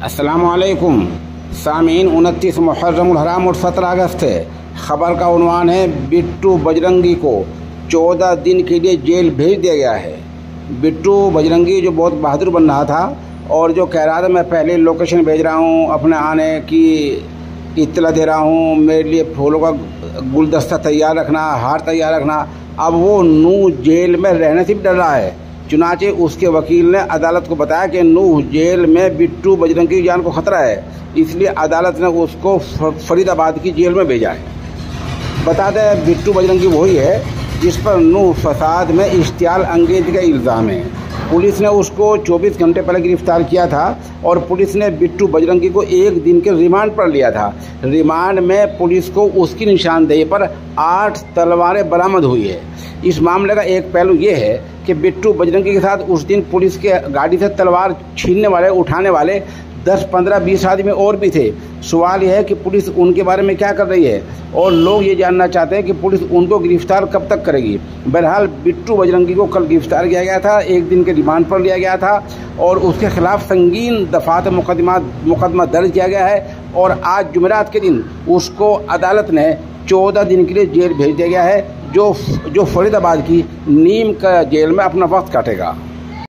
अस्सलामुअलैकुम सामीन। 29 मुहर्रमुल हराम और 17 अगस्त है। ख़बर का उन्वान है बिट्टू बजरंगी को 14 दिन के लिए जेल भेज दिया गया है। बिट्टू बजरंगी जो बहुत बहादुर बन रहा था और जो कह रहा था मैं पहले लोकेशन भेज रहा हूँ, अपने आने की इत्तला दे रहा हूँ, मेरे लिए फूलों का गुलदस्ता तैयार रखना, हार तैयार रखना, अब वो नूह जेल में रहने से भी डर रहा है। चुनाचे उसके वकील ने अदालत को बताया कि नूह जेल में बिट्टू बजरंगी की जान को खतरा है, इसलिए अदालत ने उसको फरीदाबाद की जेल में भेजा है। बता दें बिट्टू बजरंगी वही है जिस पर नूह फसाद में इश्तियाल अंगेज का इल्ज़ाम है। पुलिस ने उसको 24 घंटे पहले गिरफ्तार किया था और पुलिस ने बिट्टू बजरंगी को 1 दिन के रिमांड पर लिया था। रिमांड में पुलिस को उसकी निशानदेही पर 8 तलवारें बरामद हुई है। इस मामले का एक पहलू ये है कि बिट्टू बजरंगी के साथ उस दिन पुलिस के गाड़ी से तलवार छीनने वाले, उठाने वाले 10, 15, 20 आदमी और भी थे। सवाल यह है कि पुलिस उनके बारे में क्या कर रही है और लोग ये जानना चाहते हैं कि पुलिस उनको गिरफ्तार कब तक करेगी। बहरहाल बिट्टू बजरंगी को कल गिरफ्तार किया गया था, 1 दिन के रिमांड पर लिया गया था और उसके खिलाफ संगीन दफात मुकदमा दर्ज किया गया है और आज जुमेरात के दिन उसको अदालत ने 14 दिन के लिए जेल भेज दिया गया है, जो फरीदाबाद की नीम का जेल में अपना वक्त काटेगा।